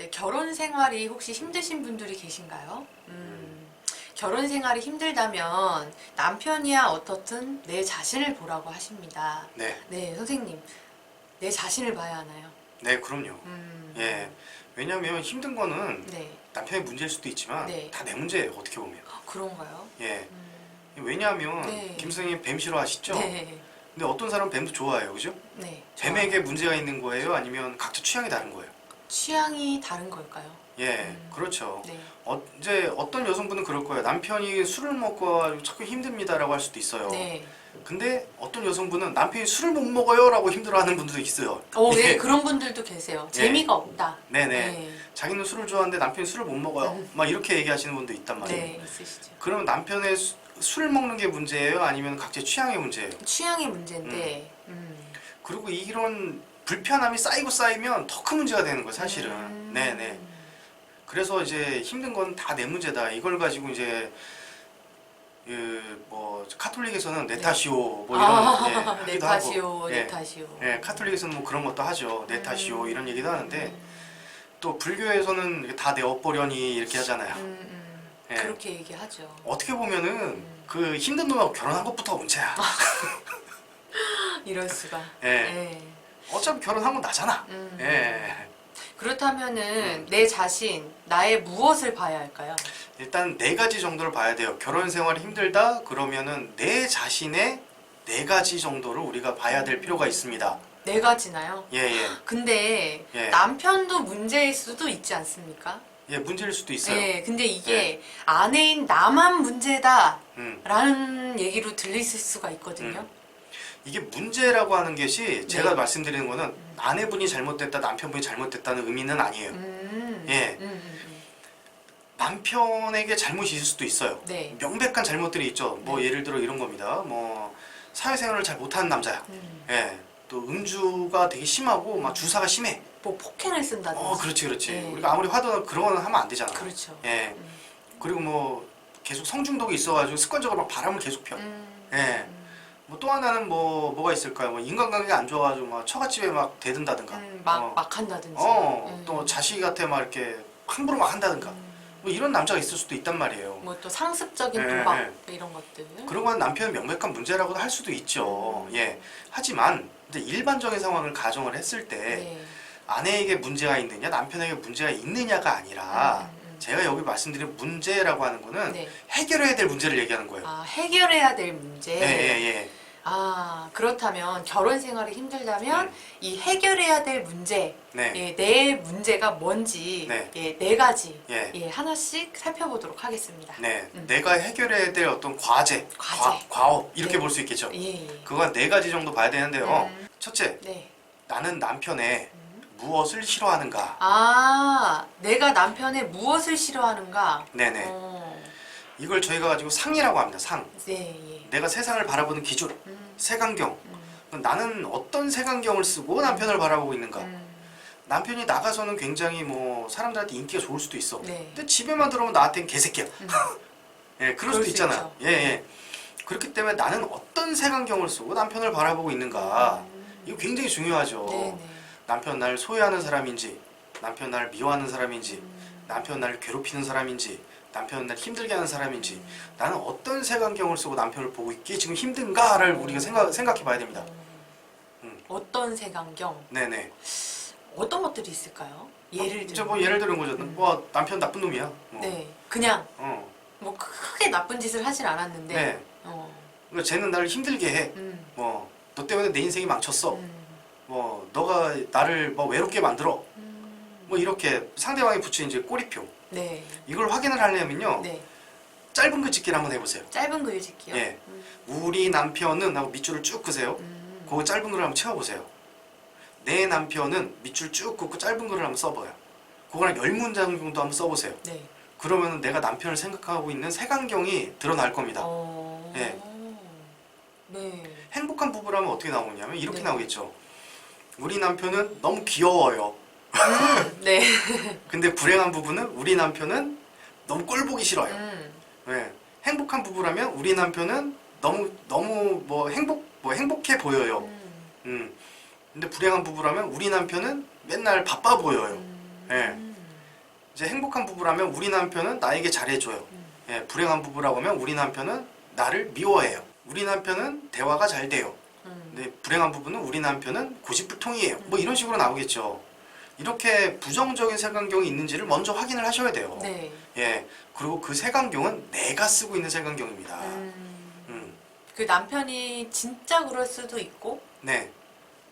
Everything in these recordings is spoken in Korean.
네, 결혼 생활이 혹시 힘드신 분들이 계신가요? 결혼 생활이 힘들다면 남편이야 어떻든 내 자신을 보라고 하십니다. 네. 네, 선생님. 내 자신을 봐야 하나요? 네, 그럼요. 예. 왜냐면 힘든 거는 네. 남편의 문제일 수도 있지만 네. 다 내 문제예요, 어떻게 보면. 그런가요? 예. 왜냐하면 네. 김 선생님 뱀 싫어하시죠? 네. 근데 어떤 사람은 뱀도 좋아해요, 그죠? 네. 뱀에게 문제가 있는 거예요? 아니면 각자 취향이 다른 거예요? 취향이 다른 걸까요? 예, 그렇죠. 네. 이제 어떤 여성분은 그럴 거예요. 남편이 술을 먹고 자꾸 힘듭니다라고 할 수도 있어요. 네. 근데 어떤 여성분은 남편이 술을 못 먹어요라고 힘들어하는 분들도 있어요. 네, 예. 그런 분들도 계세요. 재미가 없다. 네네. 네. 자기는 술을 좋아하는데 남편이 술을 못 먹어요. 막 이렇게 얘기하시는 분도 있단 말이에요. 네, 있으시죠. 그러면 남편의 술을 먹는 게 문제예요? 아니면 각자 취향의 문제예요? 취향의 문제인데, 그리고 이런 불편함이 쌓이고 쌓이면 더 큰 문제가 되는 거예요, 사실은. 네네. 그래서 이제 힘든 건 다 내 문제다. 이걸 가지고 이제 뭐 카톨릭에서는 내 탓이오 뭐 이런 예, 내 하기도 탓이오, 하고. 내 예. 탓이오. 예, 카톨릭에서는 뭐 그런 것도 하죠. 내 탓이오 이런 얘기도 하는데 또 불교에서는 다 내 업보려니 이렇게 하잖아요. 예. 그렇게 얘기하죠. 어떻게 보면은 그 힘든 놈하고 결혼한 것부터가 문제야. 이럴 수가. 예. 네. 어차피 결혼한 건 나잖아. 예. 그렇다면은 내 자신, 나의 무엇을 봐야 할까요? 일단 네 가지 정도를 봐야 돼요. 결혼 생활이 힘들다 그러면은 내 자신의 네 가지 정도를 우리가 봐야 될 필요가 있습니다. 네 가지나요? 예, 예. 근데 예. 남편도 문제일 수도 있지 않습니까? 예, 문제일 수도 있어요. 네, 근데 이게 아내인 나만 문제다 음. 라는 얘기로 들리실 수가 있거든요. 이게 문제라고 하는 것이 제가 네. 말씀드리는 거는 아내분이 잘못됐다, 남편분이 잘못됐다는 의미는 아니에요. 예. 남편에게 잘못이 있을 수도 있어요. 네. 명백한 잘못들이 있죠. 뭐 네. 예를 들어 이런 겁니다. 뭐 사회생활을 잘 못하는 남자야. 예. 또 음주가 되게 심하고 막 주사가 심해. 뭐 폭행을 쓴다든지. 그렇지, 그렇지. 네. 우리가 아무리 화도 그런 건 하면 안 되잖아. 그렇죠. 예. 그리고 뭐 계속 성중독이 있어가지고 습관적으로 막 바람을 계속 펴. 예. 뭐 또 하나는 뭐가 있을까요? 뭐 인간관계가 안 좋아가지고 막 처갓집에 막 대든다든가. 막 한다든지. 또 자식한테 막 이렇게 함부로 막 한다든가. 뭐 이런 남자가 있을 수도 있단 말이에요. 뭐 또 상습적인 예, 도박 예. 이런 것들. 그런 건 남편의 명백한 문제라고도 할 수도 있죠. 예. 하지만 이제 일반적인 상황을 가정을 했을 때 네. 아내에게 문제가 있느냐, 남편에게 문제가 있느냐가 아니라 제가 여기 말씀드린 문제라고 하는 거는 네. 해결해야 될 문제를 얘기하는 거예요. 아, 해결해야 될 문제. 예, 예, 예. 아, 그렇다면 결혼 생활이 힘들다면 이 해결해야 될 문제, 네. 예, 내 문제가 뭔지 네. 예, 네 가지 예. 예, 하나씩 살펴보도록 하겠습니다. 네. 내가 해결해야 될 어떤 과제, 과제. 과업 이렇게 네. 볼 수 있겠죠. 예. 그건 네 가지 정도 봐야 되는데요. 첫째, 네. 나는 남편의 무엇을 싫어하는가. 아, 내가 남편의 무엇을 싫어하는가? 네네. 어, 이걸 저희가 가지고 상이라고 합니다. 상. 네, 예. 내가 세상을 바라보는 기준, 색안경. 나는 어떤 색안경을 쓰고 남편을 바라보고 있는가. 남편이 나가서는 굉장히 뭐 사람들한테 인기가 좋을 수도 있어. 네. 근데 집에만 들어오면 나한테는 개새끼야. 예, 그럴 수도 수 있잖아요. 있죠. 예, 예. 그렇기 때문에 나는 어떤 색안경을 쓰고 남편을 바라보고 있는가. 이거 굉장히 중요하죠. 네, 네. 남편 나를 소외하는 사람인지, 남편 나를 미워하는 사람인지, 남편 나를 괴롭히는 사람인지, 남편 나를 힘들게 하는 사람인지, 나는 어떤 색안경을 쓰고 남편을 보고 있기에 지금 힘든가를 우리가 생각해 봐야 됩니다. 어떤 색안경? 네네. 어떤 것들이 있을까요? 예를 이제 들면. 뭐 예를 들은 거죠. 뭐 남편 나쁜 놈이야. 네, 그냥 어. 뭐 크게 나쁜 짓을 하진 않았는데. 네. 그러니까 쟤는 나를 힘들게 해. 뭐 너 때문에 내 인생이 망쳤어. 뭐 너가 나를 뭐 외롭게 만들어. 뭐 이렇게 상대방이 붙인 이제 꼬리표. 네. 이걸 확인을 하려면요. 네. 짧은 글짓기를 한번 해보세요. 짧은 글짓기요? 예. 우리 남편은 하고 밑줄을 쭉 그세요. 그거 짧은 글을 한번 채워보세요. 내 남편은 밑줄 쭉 긋고 짧은 글을 한번 써봐요. 그거랑 10문장 정도 한번 써보세요. 네. 그러면 내가 남편을 생각하고 있는 색안경이 드러날 겁니다. 예. 네. 행복한 부부라면 어떻게 나오냐면 이렇게 네. 나오겠죠. 우리 남편은 너무 귀여워요. 네. 근데 불행한 부부는 우리 남편은 너무 꼴보기 싫어요. 예. 행복한 부부라면 우리 남편은 너무 행복해 보여요. 근데 불행한 부부라면 우리 남편은 맨날 바빠 보여요. 예. 이제 행복한 부부라면 우리 남편은 나에게 잘해줘요. 예, 불행한 부부라고 하면 우리 남편은 나를 미워해요. 우리 남편은 대화가 잘 돼요. 근데 불행한 부부는 우리 남편은 고집불통이에요. 뭐 이런 식으로 나오겠죠. 이렇게 부정적인 색안경이 있는지를 먼저 확인을 하셔야 돼요. 네. 예, 그리고 그 색안경은 내가 쓰고 있는 색안경입니다. 그 남편이 진짜 그럴 수도 있고, 네,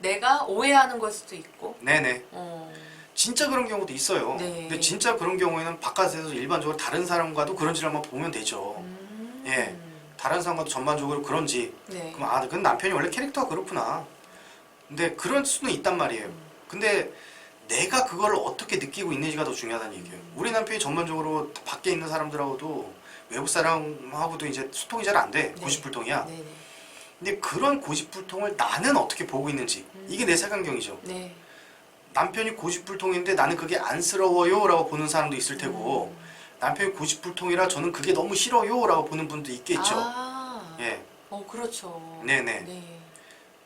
내가 오해하는 걸 수도 있고. 네네. 어, 진짜 그런 경우도 있어요. 네. 근데 진짜 그런 경우에는 바깥에서 일반적으로 다른 사람과도 그런지를 한번 보면 되죠. 예, 다른 사람과도 전반적으로 그런지. 네. 그럼 아, 그 남편이 원래 캐릭터가 그렇구나. 근데 그럴 수는 있단 말이에요. 근데 내가 그걸 어떻게 느끼고 있는지가 더 중요하다는 얘기예요. 우리 남편이 전반적으로 밖에 있는 사람들하고도 외국 사람하고도 이제 소통이 잘 안 돼. 네. 고집불통이야. 네네. 근데 그런 고집불통을 나는 어떻게 보고 있는지 이게 내 색안경이죠. 네. 남편이 고집불통인데 나는 그게 안쓰러워요 라고 보는 사람도 있을 테고 남편이 고집불통이라 저는 그게 너무 싫어요 라고 보는 분도 있겠죠. 아, 예, 그렇죠. 네네. 네.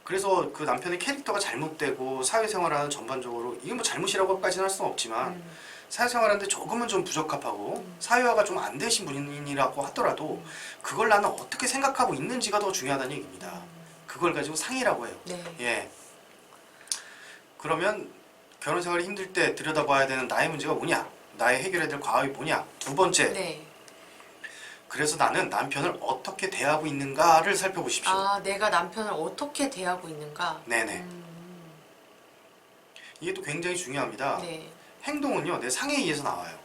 그래서 그 남편의 캐릭터가 잘못되고 사회생활하는 전반적으로 이게 뭐 잘못이라고까지는 할 수는 없지만 사회생활하는데 조금은 좀 부적합하고 사회화가 좀 안 되신 분이라고 하더라도 그걸 나는 어떻게 생각하고 있는지가 더 중요하다는 얘기입니다. 그걸 가지고 상의라고 해요. 네. 예. 그러면 결혼 생활이 힘들 때 들여다봐야 되는 나의 문제가 뭐냐? 나의 해결해야 될 과업이 뭐냐? 두 번째. 네. 그래서 나는 남편을 어떻게 대하고 있는가를 살펴보십시오. 아, 내가 남편을 어떻게 대하고 있는가? 네네. 이게 또 굉장히 중요합니다. 네. 행동은요, 내 상에 의해서 나와요.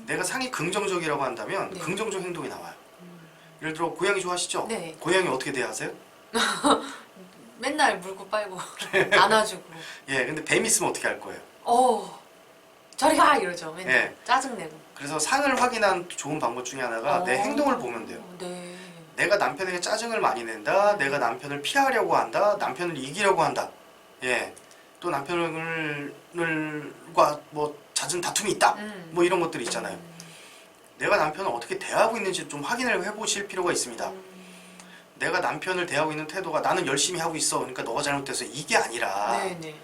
내가 상이 긍정적이라고 한다면 네. 긍정적 행동이 나와요. 예를 들어 고양이 좋아하시죠? 네. 고양이 어떻게 대하세요? 맨날 물고 빨고 안아주고. 예, 근데 뱀 있으면 어떻게 할 거예요? 저리 가! 이러죠. 맨날. 네. 짜증내고. 그래서 상을 확인한 좋은 방법 중에 하나가 내 행동을 보면 돼요. 네. 내가 남편에게 짜증을 많이 낸다. 내가 남편을 피하려고 한다. 남편을 이기려고 한다. 예. 또 남편과 뭐 잦은 다툼이 있다. 뭐 이런 것들이 있잖아요. 내가 남편을 어떻게 대하고 있는지 좀 확인을 해보실 필요가 있습니다. 내가 남편을 대하고 있는 태도가 나는 열심히 하고 있어. 그러니까 너가 잘못돼서 이게 아니라 네네.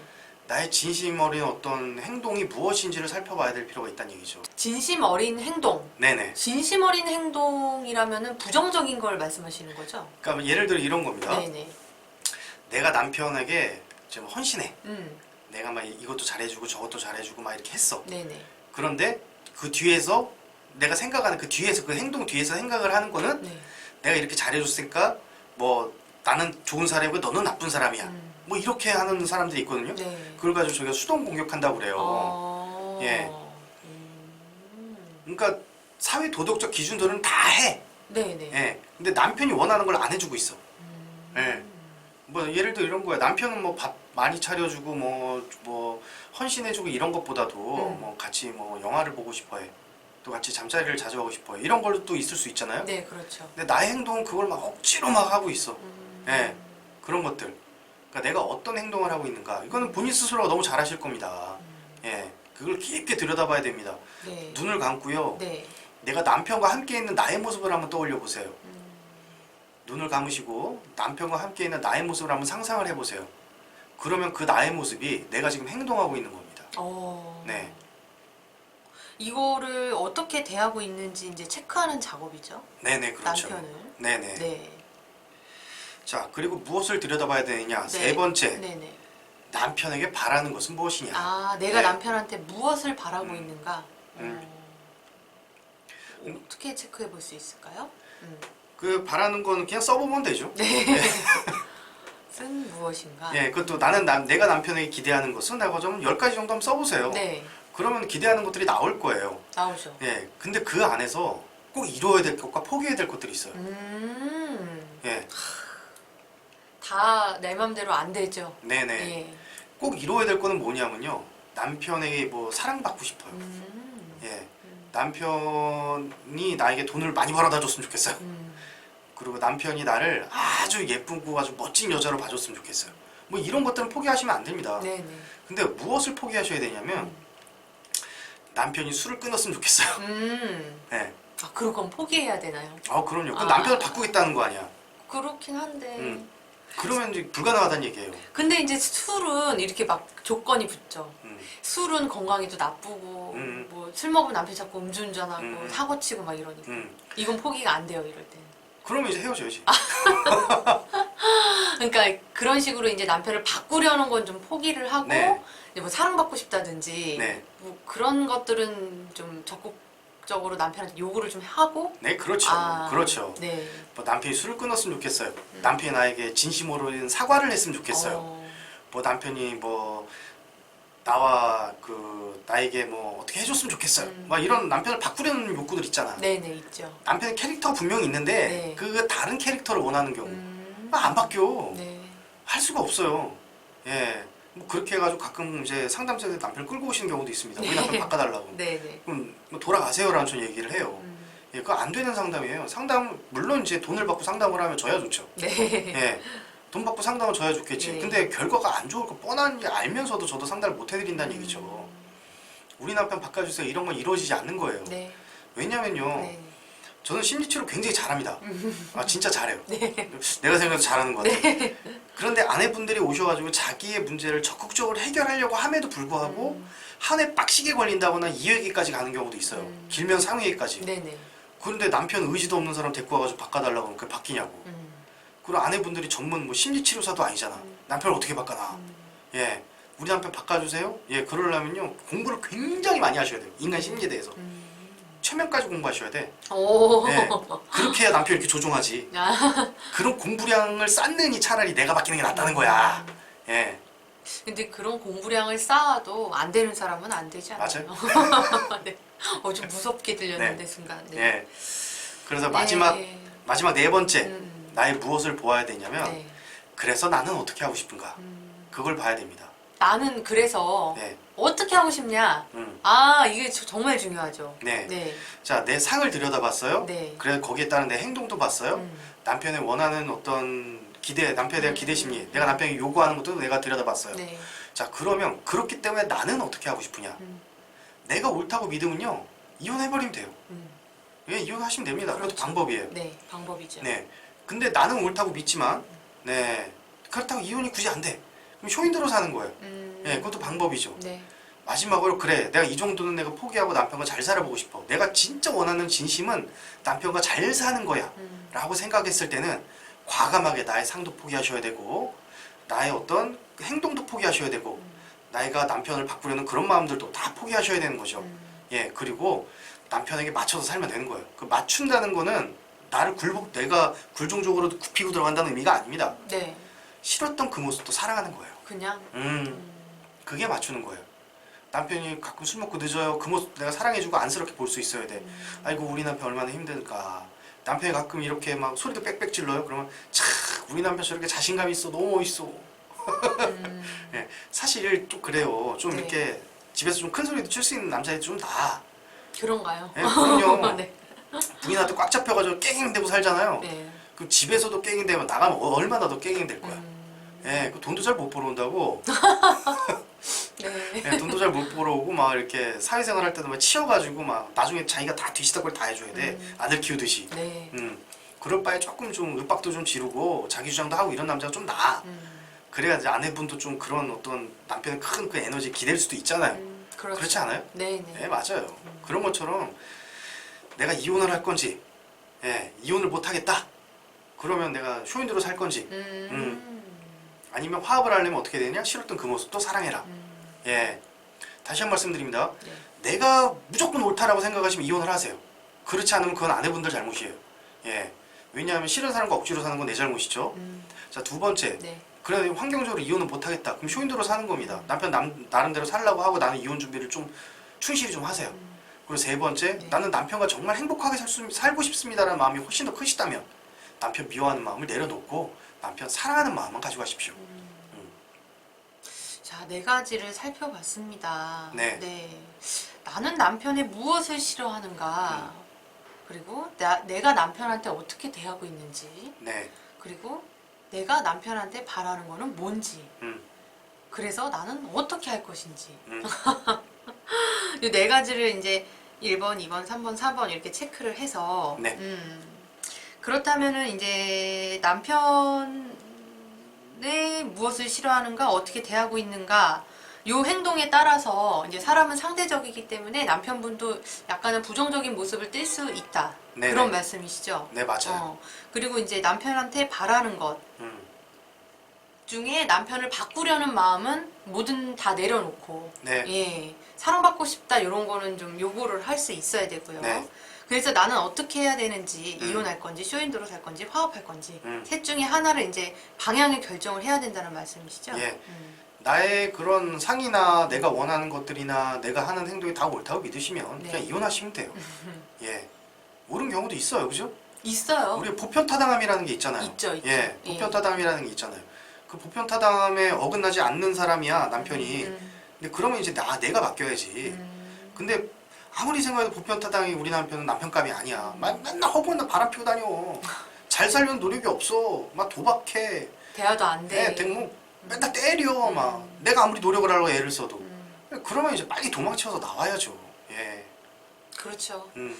나의 진심 어린 어떤 행동이 무엇인지를 살펴봐야 될 필요가 있다는 얘기죠. 진심 어린 행동. 네네. 진심 어린 행동이라면은 부정적인 걸 말씀하시는 거죠? 그러니까 예를 들어 이런 겁니다. 네네. 내가 남편에게 좀 헌신해. 음. 내가 막 이것도 잘해주고 저것도 잘해주고 막 이렇게 했어. 네네. 그런데 그 뒤에서 내가 생각하는 그 뒤에서 그 행동 뒤에서 생각을 하는 거는 네. 내가 이렇게 잘해줬으니까 뭐 나는 좋은 사람이고 너는 나쁜 사람이야. 뭐 이렇게 하는 사람들이 있거든요. 네. 그걸 가지고 저희가 수동 공격한다고 그래요. 예. 그러니까 사회 도덕적 기준들은 다 해. 네네. 예. 근데 남편이 원하는 걸 안 해주고 있어. 예. 뭐 예를 들어 이런 거야. 남편은 뭐 밥 많이 차려주고 뭐 헌신해주고 이런 것보다도 뭐 같이 뭐 영화를 보고 싶어해. 또 같이 잠자리를 자주 하고 싶어해. 이런 걸도 있을 수 있잖아요. 네, 그렇죠. 근데 나의 행동은 그걸 막 억지로 막 하고 있어. 예. 그런 것들. 그러니까 내가 어떤 행동을 하고 있는가. 이거는 본인 스스로가 너무 잘하실 겁니다. 예. 그걸 깊게 들여다봐야 됩니다. 네. 눈을 감고요. 네. 내가 남편과 함께 있는 나의 모습을 한번 떠올려 보세요. 눈을 감으시고 남편과 함께 있는 나의 모습을 한번 상상을 해보세요. 그러면 그 나의 모습이 내가 지금 행동하고 있는 겁니다. 네. 이거를 어떻게 대하고 있는지 이제 체크하는 작업이죠. 네네, 그렇죠. 남편을. 네네. 네. 자, 그리고 무엇을 들여다봐야 되느냐. 네. 세 번째, 네네. 남편에게 바라는 것은 무엇이냐. 아, 내가 네. 남편한테 무엇을 바라고 있는가? 음. 어떻게 체크해 볼 수 있을까요? 그 바라는 거는 그냥 써보면 되죠. 네. 쓴 무엇인가? 예, 그것도 내가 남편에게 기대하는 것은 내가 좀 10가지 정도 한번 써보세요. 네. 그러면 기대하는 것들이 나올 거예요. 나오죠. 예, 근데 그 안에서 꼭 이루어야 될 것과 포기해야 될 것들이 있어요. 예, 다 내 맘대로 안 되죠. 네네. 예. 꼭 이루어야 될 거는 뭐냐면요. 남편에게 뭐 사랑받고 싶어요. 예, 남편이 나에게 돈을 많이 벌어다 줬으면 좋겠어요. 그리고 남편이 나를 아주 예쁘고 아주 멋진 여자로 봐줬으면 좋겠어요. 뭐 이런 것들은 포기하시면 안 됩니다. 네네. 근데 무엇을 포기하셔야 되냐면 남편이 술을 끊었으면 좋겠어요. 예. 그런 건 포기해야 되나요? 그럼요. 그 남편을 바꾸겠다는 거 아니야. 그렇긴 한데. 그러면 이제 불가능하다는 얘기예요. 근데 이제 술은 이렇게 막 조건이 붙죠. 음. 술은 건강에도 나쁘고 뭐 술 먹으면 남편 자꾸 음주운전하고 사고 치고 막 이러니까 이건 포기가 안 돼요 이럴 때는. 그러면 이제 헤어져야지. 그러니까 그런 식으로 이제 남편을 바꾸려는 건 좀 포기를 하고 네. 이제 뭐 사랑받고 싶다든지 네. 뭐 그런 것들은 좀 적극적으로 남편한테 요구를 좀 하고. 네, 그렇죠. 아, 그렇죠. 네. 뭐 남편이 술을 끊었으면 좋겠어요. 남편이 나에게 진심으로 사과를 했으면 좋겠어요. 뭐 남편이 뭐 나와 나에게 뭐 어떻게 해줬으면 좋겠어요. 막 이런 남편을 바꾸려는 욕구들 있잖아. 네네 있죠. 남편의 캐릭터가 분명히 있는데 네. 그 다른 캐릭터를 원하는 경우 안 바뀌어. 네. 할 수가 없어요. 예. 뭐 그렇게 해가지고 가끔 이제 상담소에 남편을 끌고 오시는 경우도 있습니다. 우리 남편 바꿔달라고. 네네. 그럼 뭐 돌아가세요라는 전 얘기를 해요. 예, 그거 안 되는 상담이에요. 상담 물론 이제 돈을 받고 상담을 하면 줘야 좋죠. 네. 예. 돈 받고 상담을 줘야 좋겠지. 네. 근데 결과가 안 좋을 거 뻔한 게 알면서도 저도 상담을 못 해드린다는 얘기죠. 우리 남편 바꿔주세요. 이런 건 이루어지지 않는 거예요. 네. 왜냐면요. 네. 저는 심리치료 굉장히 잘합니다. 아 진짜 잘해요. 네. 내가 생각해도 잘하는 것 같아요. 그런데 아내분들이 오셔가지고 자기의 문제를 적극적으로 해결하려고 함에도 불구하고 한 해 빡시게 걸린다거나 2회기까지 가는 경우도 있어요. 길면 3회기까지. 네네. 그런데 남편 의지도 없는 사람 데리고 와가지고 바꿔달라고 하면 그게 바뀌냐고. 그리고 아내분들이 전문 뭐 심리치료사도 아니잖아. 남편을 어떻게 바꿔놔. 예. 우리 남편 바꿔주세요. 예. 그러려면요 공부를 굉장히 많이 하셔야 돼요. 인간 심리에 대해서. 최면까지 공부하셔야 돼. 오. 예. 그렇게 해야 남편 이렇게 조종하지. 아. 그런 공부량을 쌓느니 차라리 내가 바뀌는 게 낫다는 거야. 예. 근데 그런 공부량을 쌓아도 안 되는 사람은 안 되지 않아요? 맞아요. 네. 좀 무섭게 들렸는데 네. 순간. 네. 예. 그래서 네. 마지막 네 번째 나의 무엇을 보아야 되냐면 네. 그래서 나는 어떻게 하고 싶은가 그걸 봐야 됩니다. 나는 그래서 네. 어떻게 하고 싶냐? 음. 아, 이게 정말 중요하죠. 네. 네. 자, 내 상을 들여다봤어요. 네. 그래 거기에 따른 내 행동도 봤어요. 남편의 원하는 어떤 기대, 남편에 대한 기대 심리, 내가 남편이 요구하는 것도 내가 들여다봤어요. 네. 자, 그러면 그렇기 때문에 나는 어떻게 하고 싶으냐? 내가 옳다고 믿으면요 이혼해버리면 돼요. 예, 이혼하시면 됩니다. 그것도 그렇죠. 방법이에요. 네, 방법이죠. 네. 근데 나는 옳다고 믿지만, 네. 그렇다고 이혼이 굳이 안 돼. 그럼 쇼인대로 사는 거예요. 네, 그것도 방법이죠. 네. 마지막으로 그래, 내가 이 정도는 내가 포기하고 남편과 잘 살아보고 싶어. 내가 진짜 원하는 진심은 남편과 잘 사는 거야. 라고 생각했을 때는 과감하게 나의 상도 포기하셔야 되고, 나의 어떤 행동도 포기하셔야 되고, 나이가 남편을 바꾸려는 그런 마음들도 다 포기하셔야 되는 거죠. 예, 그리고 남편에게 맞춰서 살면 되는 거예요. 그 맞춘다는 거는 내가 굴종적으로 굽히고 들어간다는 의미가 아닙니다. 네. 싫었던 그 모습도 사랑하는 거예요. 그냥. 그게 맞추는 거예요. 남편이 가끔 술 먹고 늦어요. 그 모습 내가 사랑해주고 안쓰럽게 볼 수 있어야 돼. 아이고 우리 남편 얼마나 힘들까. 남편이 가끔 이렇게 막 소리도 빽빽 질러요. 그러면 참 우리 남편 저렇게 자신감 있어. 너무 멋있어. 예, 사실 좀 그래요. 좀 네. 이렇게 집에서 좀 큰 소리도 칠 수 있는 남자애들 좀 나. 그런가요? 예, 그럼요. 네. 부인한테 꽉 잡혀가지고 깽깽대고 살잖아요. 네. 그 집에서도 깽깽대면 나가면 얼마나 더 깽깽댈 거야. 예, 그 돈도 잘 못 벌어온다고. 네. 예, 돈도 잘 못 벌어오고 막 이렇게 사회생활 할 때도 막 치여가지고 막 나중에 자기가 다 뒤시다걸 다 해줘야 돼. 아들 키우듯이. 네. 그럴 바에 조금 좀 윽박도 좀 지르고 자기 주장도 하고 이런 남자가 좀 나아. 그래야지 아내분도 좀 그런 어떤 남편의 큰 그 에너지에 기댈 수도 있잖아요. 그렇죠. 그렇지 않아요? 네, 네, 네. 맞아요. 그런 것처럼 내가 이혼을 할 건지, 예, 이혼을 못 하겠다. 그러면 내가 쇼윈도로 살 건지, 아니면 화합을 하려면 어떻게 되냐? 싫었던 그 모습도 사랑해라. 예, 다시 한 번 말씀드립니다. 네. 내가 무조건 옳다라고 생각하시면 이혼을 하세요. 그렇지 않으면 그건 아내분들 잘못이에요. 예, 왜냐하면 싫은 사람과 억지로 사는 건 내 잘못이죠. 자, 두 번째. 네. 그래 환경적으로 이혼은 못하겠다. 그럼 쇼윈도로 사는 겁니다. 남편 나름대로 살라고 하고 나는 이혼 준비를 좀 충실히 좀 하세요. 그리고 세 번째, 네. 나는 남편과 정말 행복하게 살고 싶습니다라는 마음이 훨씬 더 크시다면 남편 미워하는 마음을 내려놓고 남편 사랑하는 마음만 가지고 가십시오. 자, 네 가지를 살펴봤습니다. 네. 나는 남편의 무엇을 싫어하는가? 그리고 내가 남편한테 어떻게 대하고 있는지. 네. 그리고 내가 남편한테 바라는 거는 뭔지. 그래서 나는 어떻게 할 것인지. 이 네 가지를 이제 1번, 2번, 3번, 4번 이렇게 체크를 해서 네. 그렇다면은 이제 남편을 내 무엇을 싫어하는가, 어떻게 대하고 있는가, 요 행동에 따라서 이제 사람은 상대적이기 때문에 남편분도 약간은 부정적인 모습을 띌 수 있다. 네네. 그런 말씀이시죠? 네, 맞아요. 그리고 이제 남편한테 바라는 것 중에 남편을 바꾸려는 마음은 뭐든 다 내려놓고, 네. 예, 사랑받고 싶다 이런 거는 좀 요구를 할 수 있어야 되고요. 네. 그래서 나는 어떻게 해야 되는지, 이혼할 건지 쇼윈도로 살 건지 화합할 건지 셋 중에 하나를 이제 방향을 결정을 해야 된다는 말씀이시죠? 예. 나의 그런 상이나 내가 원하는 것들이나 내가 하는 행동이 다 옳다고 믿으시면 네. 그냥 이혼하시면 돼요. 예. 옳은 경우도 있어요, 그죠? 있어요. 우리 보편타당함이라는 게 있잖아요. 있죠. 예, 보편타당함이라는 게 있잖아요. 그 보편타당함에 어긋나지 않는 사람이야 남편이. 근데 그러면 이제 내가 바뀌어야지. 근데 아무리 생각해도 보편타당이 우리 남편은 남편감이 아니야. 맨날 허구나 바람 피고 다녀. 잘 살려는 노력이 없어. 막 도박해. 대화도 안 돼. 뭐 맨날 때려. 막 내가 아무리 노력을 하려고 애를 써도. 그러면 이제 빨리 도망쳐서 나와야죠. 예. 그렇죠. 음.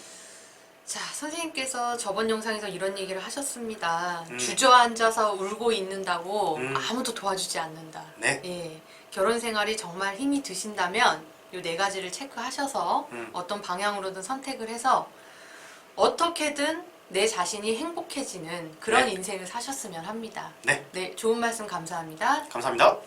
자, 선생님께서 저번 영상에서 이런 얘기를 하셨습니다. 주저앉아서 울고 있는다고 아무도 도와주지 않는다. 네. 예. 결혼 생활이 정말 힘이 드신다면 요 네 가지를 체크하셔서 어떤 방향으로든 선택을 해서 어떻게든 내 자신이 행복해지는 그런 네. 인생을 사셨으면 합니다. 네. 네, 좋은 말씀 감사합니다. 감사합니다.